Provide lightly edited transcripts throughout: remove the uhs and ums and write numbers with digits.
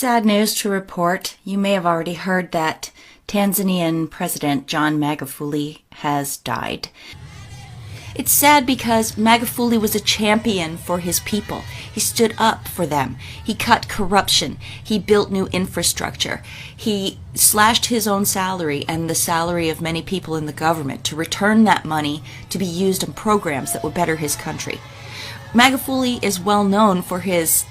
Sad news to report. You may have already heard that Tanzanian President John Magufuli has died. It's sad because Magufuli was a champion for his people. He stood up for them. He cut corruption. He built new infrastructure. He slashed his own salary and the salary of many people in the government to return that money to be used in programs that would better his country. Magufuli is well known for his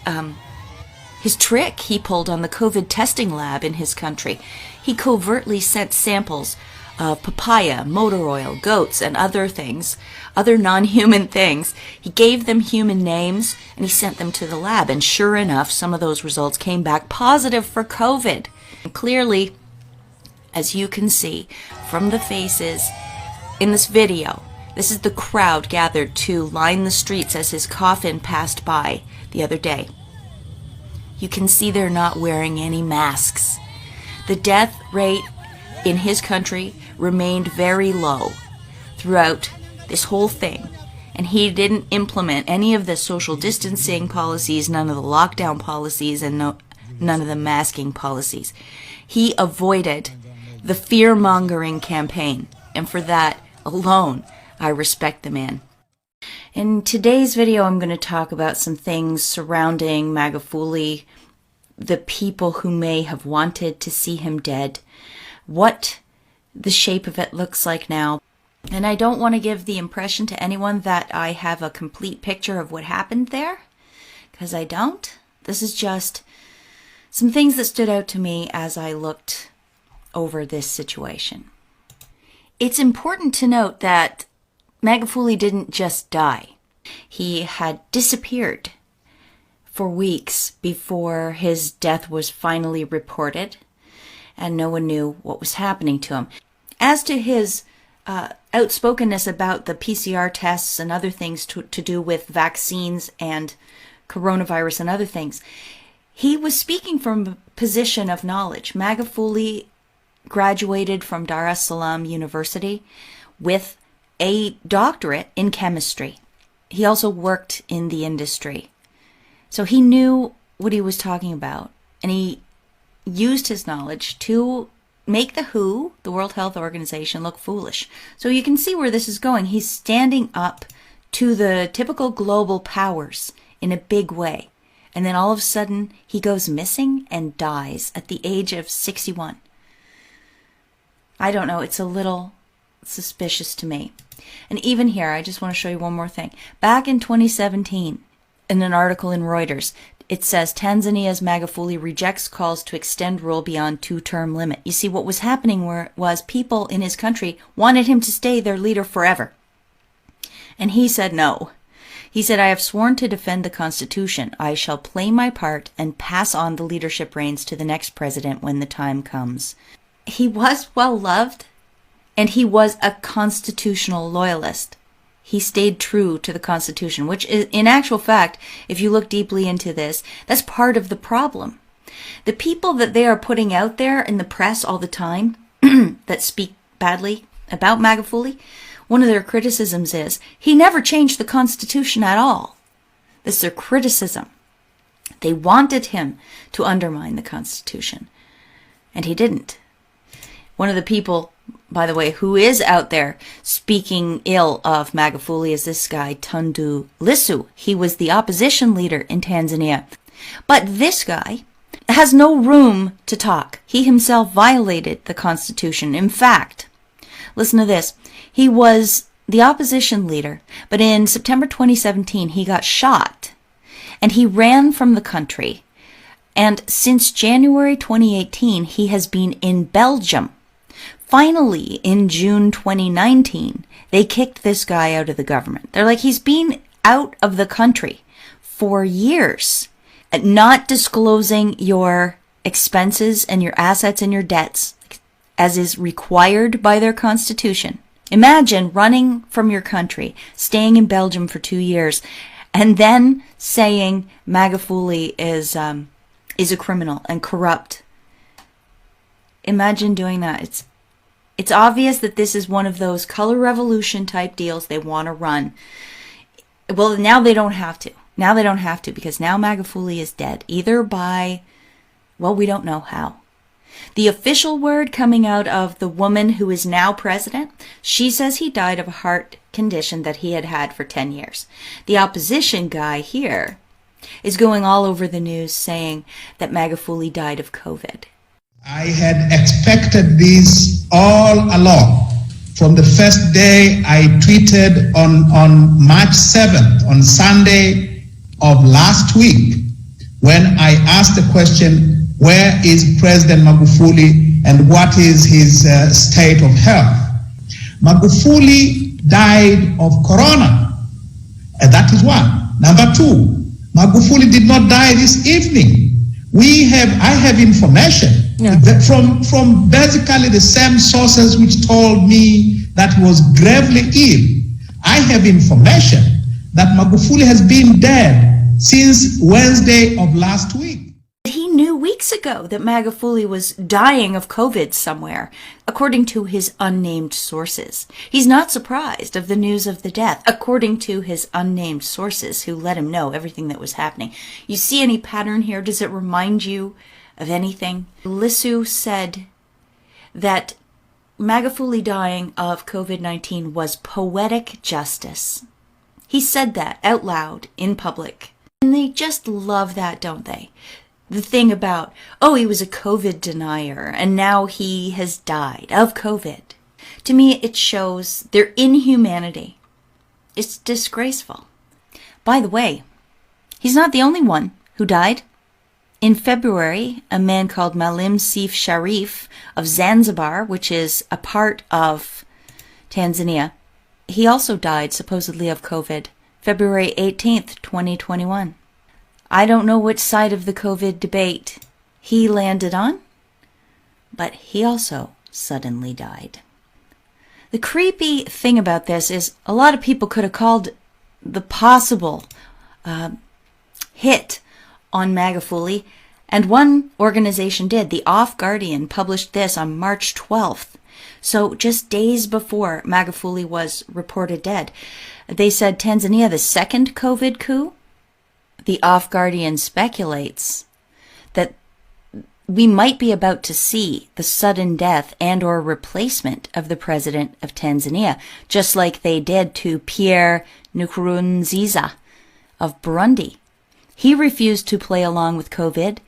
trick he pulled on the COVID testing lab in his country. He covertly sent samples of papaya, motor oil, goats, and other things, other non-human things. He gave them human names, and he sent them to the lab. And sure enough, some of those results came back positive for COVID. And clearly, as you can see from the faces in this video, this is the crowd gathered to line the streets as his coffin passed by the other day. You can see they're not wearing any masks. The death rate in his country remained very low throughout this whole thing. And he didn't implement any of the social distancing policies, none of the lockdown policies, and none of the masking policies. He avoided the fear-mongering campaign. And for that alone, I respect the man. In today's video, I'm going to talk about some things surrounding Magufuli, the people who may have wanted to see him dead, what the shape of it looks like now. And I don't want to give the impression to anyone that I have a complete picture of what happened there, because I don't. This is just some things that stood out to me as I looked over this situation. It's important to note that Magufuli didn't just die. He had disappeared for weeks before his death was finally reported, and no one knew what was happening to him. As to his outspokenness about the PCR tests and other things to do with vaccines and coronavirus and other things, he was speaking from a position of knowledge. Magufuli graduated from Dar es Salaam University with a doctorate in chemistry. He also worked in the industry. So he knew what he was talking about, and he used his knowledge to make the WHO, the World Health Organization, look foolish. So you can see where this is going. He's standing up to the typical global powers in a big way. And then all of a sudden, he goes missing and dies at the age of 61. I don't know, it's a little suspicious to me. And even here, I just want to show you one more thing. Back in 2017, in an article in Reuters, it says Tanzania's Magufuli rejects calls to extend rule beyond two-term limit. You see, what was happening was people in his country wanted him to stay their leader forever. And he said no. He said, I have sworn to defend the Constitution. I shall play my part and pass on the leadership reins to the next president when the time comes. He was well loved, and he was a constitutional loyalist. He stayed true to the Constitution, which is, in actual fact, if you look deeply into this, that's part of the problem. The people that they are putting out there in the press all the time that speak badly about Magufuli, one of their criticisms is he never changed the Constitution at all. That's their criticism. They wanted him to undermine the Constitution, and he didn't. One of the people, by the way, who is out there speaking ill of Magufuli is this guy, Tundu Lissu. He was the opposition leader in Tanzania. But this guy has no room to talk. He himself violated the Constitution. In fact, listen to this. He was the opposition leader, but in September 2017, he got shot, and he ran from the country. And since January 2018, he has been in Belgium. Finally, in June 2019, they kicked this guy out of the government. They're like, he's been out of the country for years, not disclosing your expenses and your assets and your debts as is required by their constitution. Imagine running from your country, staying in Belgium for 2 years, and then saying Magufuli is a criminal and corrupt. Imagine doing that. It's obvious that this is one of those color revolution type deals they want to run. Well, now they don't have to. Now they don't have to, because now Magufuli is dead, either by Well, we don't know how. The official word coming out of the woman who is now president, she says he died of a heart condition that he had had for 10 years. The opposition guy here is going all over the news saying that Magufuli died of COVID. I had expected this all along. From the first day I tweeted on March 7th, on Sunday of last week, when I asked the question, where is President Magufuli and what is his state of health? Magufuli died of corona, and that is one. Number two, Magufuli did not die this evening. I have information from basically the same sources which told me that he was gravely ill. I have information that Magufuli has been dead since Wednesday of last week. He knew weeks ago that Magufuli was dying of COVID somewhere, according to his unnamed sources. He's not surprised of the news of the death, according to his unnamed sources who let him know everything that was happening. You see any pattern here? Does it remind you of anything? Lissu said that Magufuli dying of COVID-19 was poetic justice. He said that out loud in public. And they just love that, don't they? The thing about, oh, he was a COVID denier and now he has died of COVID. To me, it shows their inhumanity. It's disgraceful. By the way, he's not the only one who died. In February, a man called Maalim Seif Sharif of Zanzibar, which is a part of Tanzania, he also died supposedly of COVID, February 18th, 2021. I don't know which side of the COVID debate he landed on, but he also suddenly died. The creepy thing about this is a lot of people could have called the possible hit on Magufuli, and one organization did. The Off Guardian published this on March 12th, so just days before Magufuli was reported dead. They said Tanzania, the second COVID coup. The Off Guardian speculates that we might be about to see the sudden death and or replacement of the president of Tanzania, just like they did to Pierre Nkurunziza of Burundi. He refused to play along with COVID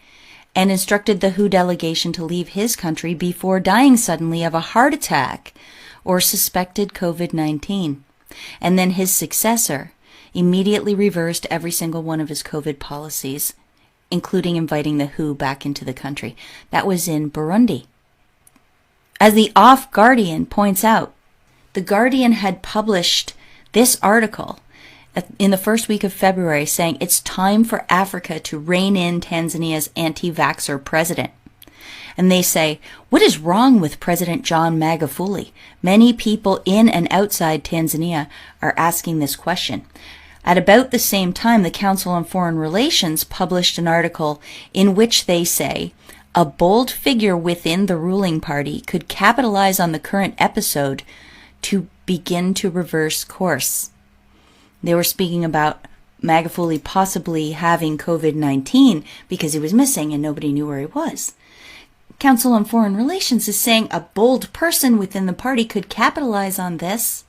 and instructed the WHO delegation to leave his country before dying suddenly of a heart attack or suspected COVID-19. And then his successor immediately reversed every single one of his COVID policies, including inviting the WHO back into the country. That was in Burundi. As the Off Guardian points out, the Guardian had published this article in the first week of February saying it's time for Africa to rein in Tanzania's anti-vaxxer president. And they say, what is wrong with President John Magufuli? Many people in and outside Tanzania are asking this question. At about the same time, the Council on Foreign Relations published an article in which they say a bold figure within the ruling party could capitalize on the current episode to begin to reverse course. They were speaking about Magufuli possibly having COVID-19 because he was missing and nobody knew where he was. Council on Foreign Relations is saying a bold person within the party could capitalize on this.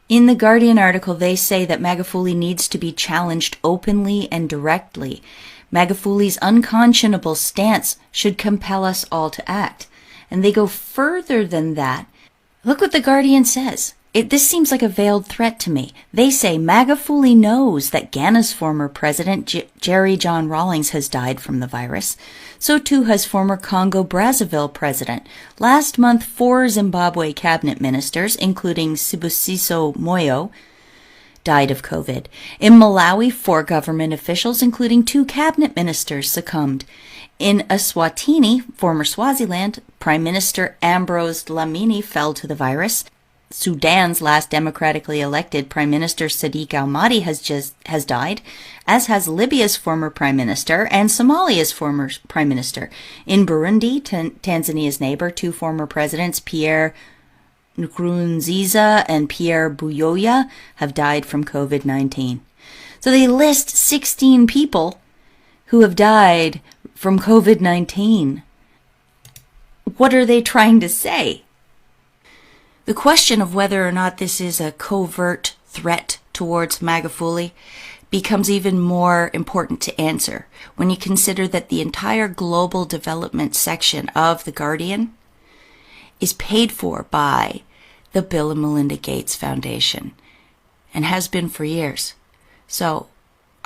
In the Guardian article, they say that Magufuli needs to be challenged openly and directly. Magufuli's unconscionable stance should compel us all to act. And they go further than that. Look what the Guardian says. This seems like a veiled threat to me. They say Magufuli knows that Ghana's former president, Jerry John Rawlings, has died from the virus. So too has former Congo-Brazzaville president. Last month, 4 Zimbabwe cabinet ministers, including Sibusiso Moyo, died of COVID. In Malawi, 4 government officials, including 2 cabinet ministers, succumbed. In Eswatini, former Swaziland, Prime Minister Ambrose Dlamini fell to the virus. Sudan's last democratically elected Prime Minister Sadiq al-Mahdi has died, as has Libya's former Prime Minister and Somalia's former Prime Minister. In Burundi, Tanzania's neighbor, 2 former presidents, Pierre Nkurunziza and Pierre Buyoya, have died from COVID-19. So they list 16 people who have died from COVID-19. What are they trying to say? The question of whether or not this is a covert threat towards Magufuli becomes even more important to answer when you consider that the entire global development section of The Guardian is paid for by the Bill and Melinda Gates Foundation and has been for years. So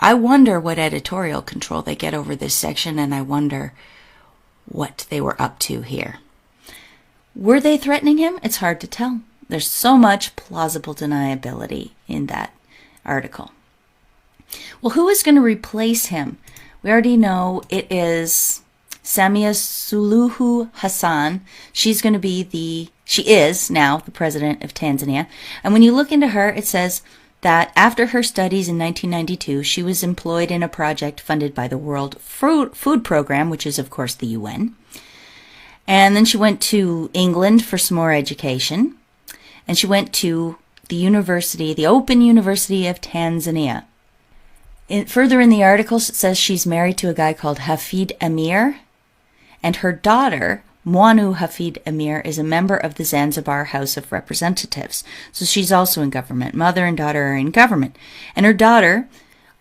I wonder what editorial control they get over this section, and I wonder what they were up to here. Were they threatening him? It's hard to tell. There's so much plausible deniability in that article. Well, who is going to replace him? We already know it is Samia Suluhu Hassan. She is now the president of Tanzania. And when you look into her, it says that after her studies in 1992, she was employed in a project funded by the World Food Program, which is, of course, the UN. And then she went to England for some more education. And she went to the Open University of Tanzania. Further in the article, it says she's married to a guy called Hafid Amir. And her daughter, Mwanu Hafid Amir, is a member of the Zanzibar House of Representatives. So she's also in government. Mother and daughter are in government. And her daughter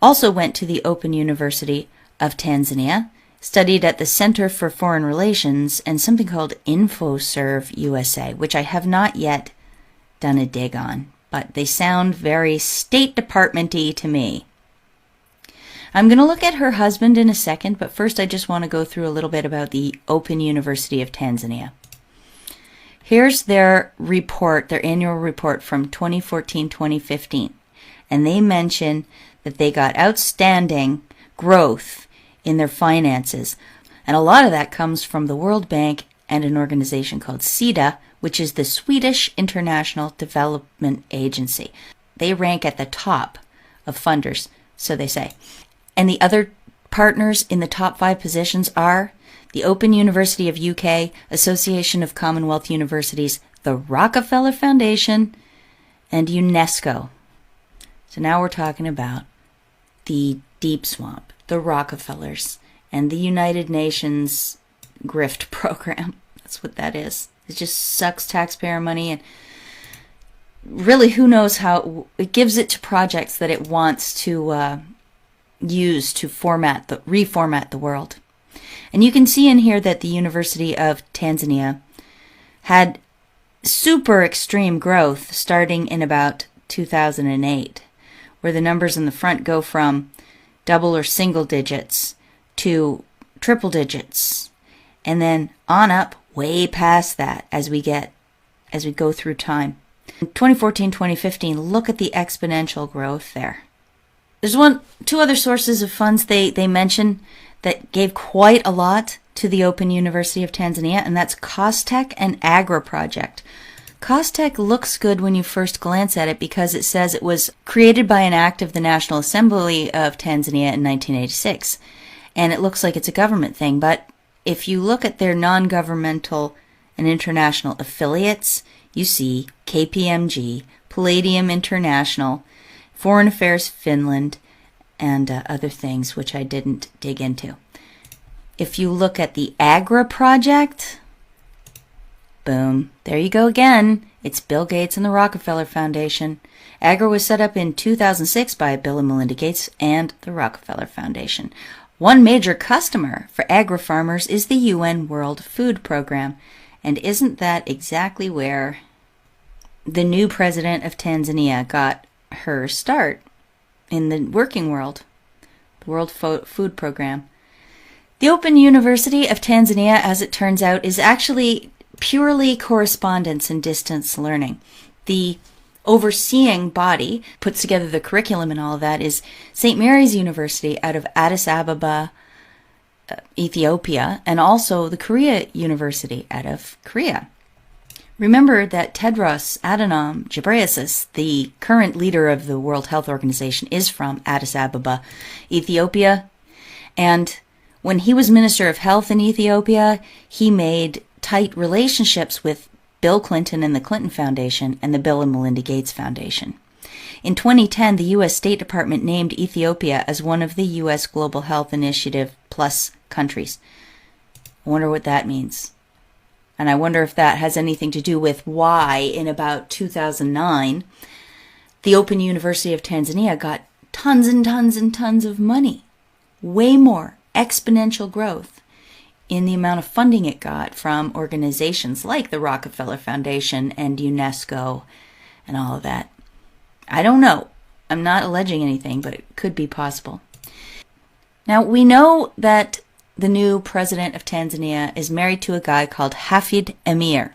also went to the Open University of Tanzania, studied at the Center for Foreign Relations and something called InfoServe USA, which I have not yet done a dig on, but they sound very State Department-y to me. I'm going to look at her husband in a second, but first I just want to go through a little bit about the Open University of Tanzania. Here's their report, their annual report from 2014-2015, and they mention that they got outstanding growth in their finances, and a lot of that comes from the World Bank and an organization called SIDA, which is the Swedish International Development Agency. They rank at the top of funders, so they say. And the other partners in the top 5 positions are the Open University of UK, Association of Commonwealth Universities, the Rockefeller Foundation, and UNESCO. So now we're talking about the deep swamp, the Rockefellers, and the United Nations grift program. That's what that is. It just sucks taxpayer money, and really who knows how it gives it to projects that it wants to use to reformat the world. And you can see in here that the University of Tanzania had super extreme growth starting in about 2008, where the numbers in the front go from double or single digits to triple digits, and then on up way past that as we go through time. In 2014-2015, look at the exponential growth there. There's two other sources of funds they mention that gave quite a lot to the Open University of Tanzania, and that's Costech and Agra Project. Costech looks good when you first glance at it because it says it was created by an act of the National Assembly of Tanzania in 1986, and it looks like it's a government thing, but if you look at their non-governmental and international affiliates, you see KPMG, Palladium International, Foreign Affairs Finland, and other things which I didn't dig into. If you look at the Agra Project, boom, there you go again. It's Bill Gates and the Rockefeller Foundation. Agra was set up in 2006 by Bill and Melinda Gates and the Rockefeller Foundation. One major customer for Agra farmers is the UN World Food Program. And isn't that exactly where the new president of Tanzania got her start in the working world, the World Food Program? The Open University of Tanzania, as it turns out, is actually purely correspondence and distance learning. The overseeing body puts together the curriculum and all of that is St. Mary's University out of Addis Ababa, Ethiopia, and also the Korea University out of Korea. Remember that Tedros Adhanom Ghebreyesus, the current leader of the World Health Organization, is from Addis Ababa, Ethiopia. And when he was Minister of Health in Ethiopia, he made tight relationships with Bill Clinton and the Clinton Foundation and the Bill and Melinda Gates Foundation. In 2010, the U.S. State Department named Ethiopia as one of the U.S. Global Health Initiative Plus countries. I wonder what that means. And I wonder if that has anything to do with why, in about 2009, the Open University of Tanzania got tons and tons and tons of money. Way more exponential growth in the amount of funding it got from organizations like the Rockefeller Foundation and UNESCO and all of that. I don't know. I'm not alleging anything, but it could be possible. Now, we know that the new president of Tanzania is married to a guy called Hafid Emir.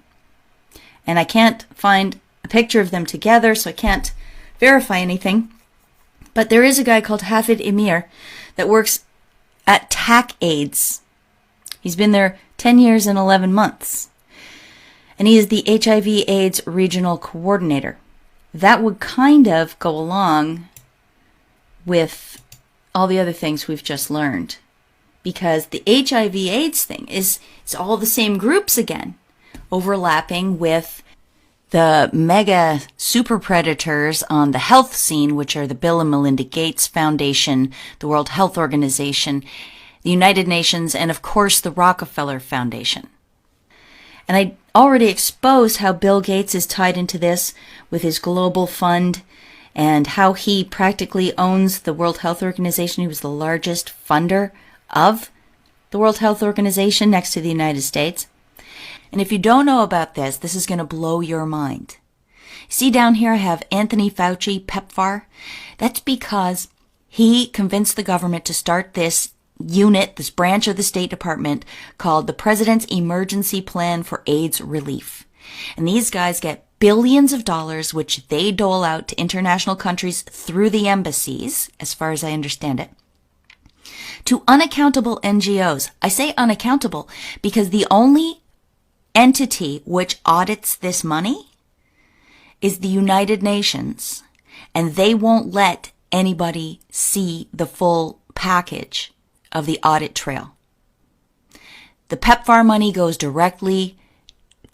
And I can't find a picture of them together, so I can't verify anything. But there is a guy called Hafid Emir that works at TAC-AIDS. He's been there 10 years and 11 months. And he is the HIV/AIDS regional coordinator. That would kind of go along with all the other things we've just learned. Because the HIV/AIDS thing it's all the same groups again, overlapping with the mega super predators on the health scene, which are the Bill and Melinda Gates Foundation, the World Health Organization, the United Nations, and of course the Rockefeller Foundation. And I already exposed how Bill Gates is tied into this with his global fund and how he practically owns the World Health Organization. He was the largest funder of the World Health Organization next to the United States. And if you don't know about this, this is going to blow your mind. See down here I have Anthony Fauci, PEPFAR. That's because he convinced the government to start this unit, this branch of the State Department called the President's Emergency Plan for AIDS Relief. And these guys get billions of dollars, which they dole out to international countries through the embassies, as far as I understand it, to unaccountable NGOs. I say unaccountable because the only entity which audits this money is the United Nations, and they won't let anybody see the full package of the audit trail. The PEPFAR money goes directly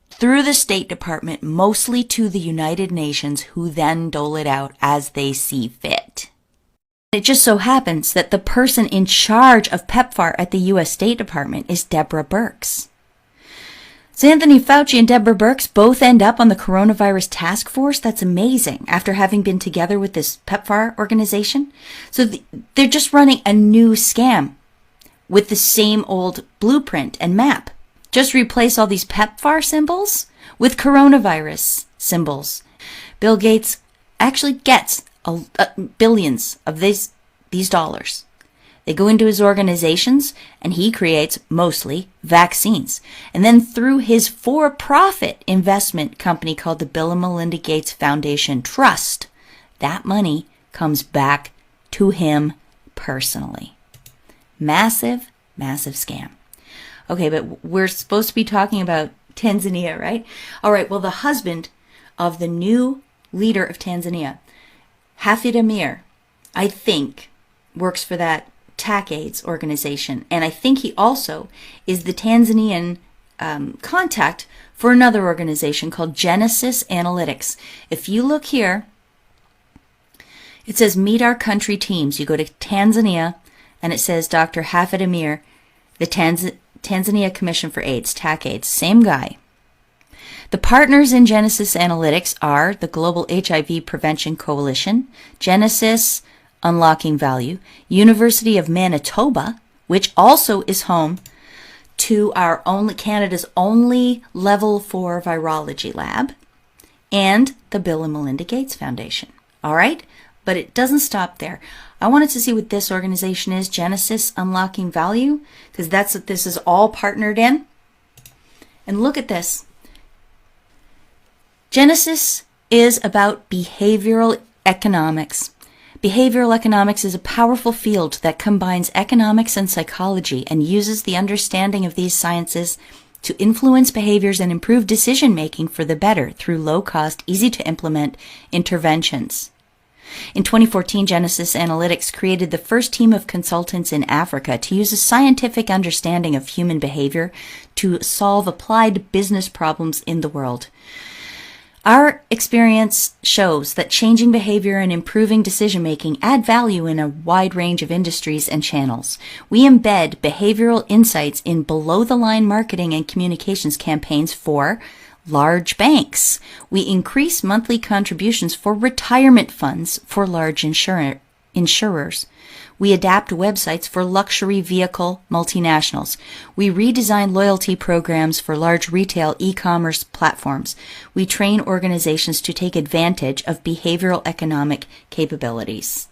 through the State Department, mostly to the United Nations, who then dole it out as they see fit. It just so happens that the person in charge of PEPFAR at the U.S. State Department is Deborah Birx. So Anthony Fauci and Deborah Birx both end up on the coronavirus task force. That's amazing, after having been together with this PEPFAR organization. So they're just running a new scam with the same old blueprint and map. Just replace all these PEPFAR symbols with coronavirus symbols. Bill Gates actually gets billions of these dollars. They go into his organizations, and he creates mostly vaccines. And then through his for-profit investment company called the Bill and Melinda Gates Foundation Trust, that money comes back to him personally. Massive, massive scam. Okay, but we're supposed to be talking about Tanzania, right? All right, well, the husband of the new leader of Tanzania, Hafid Emir, I think, works for that TAC-AIDS organization. And I think he also is the Tanzanian contact for another organization called Genesis Analytics. If you look here, it says Meet Our Country Teams. You go to Tanzania, and it says Dr. Hafid Emir, the Tanzania Commission for AIDS, TAC-AIDS, same guy. The partners in Genesis Analytics are the Global HIV Prevention Coalition, Genesis Unlocking Value, University of Manitoba, which also is home to Canada's only level 4 virology lab, and the Bill and Melinda Gates Foundation. All right? But it doesn't stop there. I wanted to see what this organization is, Genesis Unlocking Value, because that's what this is all partnered in. And look at this. Genesis is about behavioral economics. Behavioral economics is a powerful field that combines economics and psychology and uses the understanding of these sciences to influence behaviors and improve decision-making for the better through low-cost, easy-to-implement interventions. In 2014, Genesis Analytics created the first team of consultants in Africa to use a scientific understanding of human behavior to solve applied business problems in the world. Our experience shows that changing behavior and improving decision-making add value in a wide range of industries and channels. We embed behavioral insights in below-the-line marketing and communications campaigns for large banks. We increase monthly contributions for retirement funds for large insurers. We adapt websites for luxury vehicle multinationals. We redesign loyalty programs for large retail e-commerce platforms. We train organizations to take advantage of behavioral economic capabilities.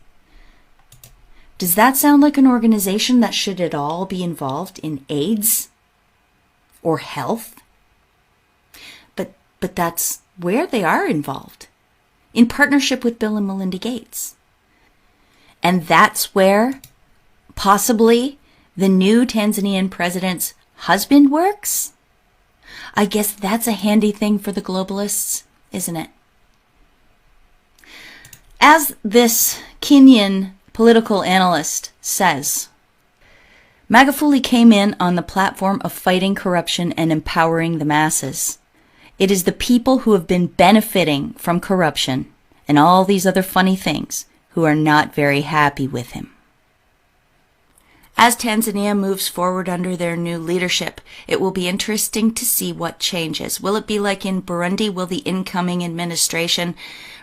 Does that sound like an organization that should at all be involved in AIDS or health? But that's where they are involved, in partnership with Bill and Melinda Gates. And that's where possibly the new Tanzanian president's husband works? I guess that's a handy thing for the globalists, isn't it? As this Kenyan political analyst says, Magufuli came in on the platform of fighting corruption and empowering the masses. It is the people who have been benefiting from corruption and all these other funny things who are not very happy with him. As Tanzania moves forward under their new leadership, it will be interesting to see what changes. Will it be like in Burundi? Will the incoming administration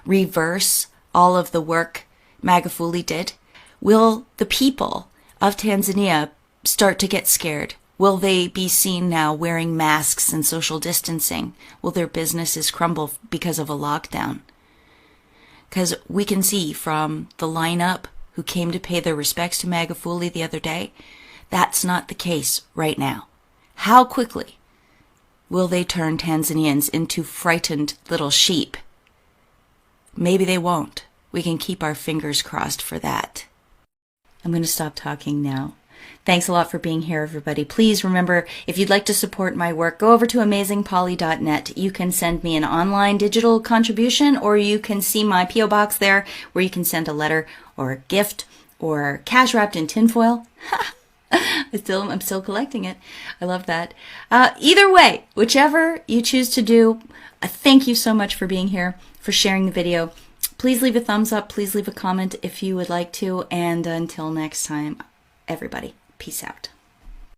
reverse all of the work Magufuli did? Will the people of Tanzania start to get scared? Will they be seen now wearing masks and social distancing? Will their businesses crumble because of a lockdown? Because we can see from the lineup who came to pay their respects to Magufuli the other day, that's not the case right now. How quickly will they turn Tanzanians into frightened little sheep? Maybe they won't. We can keep our fingers crossed for that. I'm going to stop talking now. Thanks a lot for being here, everybody. Please remember, if you'd like to support my work, go over to amazingpolly.net. You can send me an online digital contribution, or you can see my P.O. box there where you can send a letter or a gift or cash wrapped in tinfoil. I'm still collecting it. I love that. Either way, whichever you choose to do, thank you so much for being here, for sharing the video. Please leave a thumbs up. Please leave a comment if you would like to. And until next time, everybody, peace out.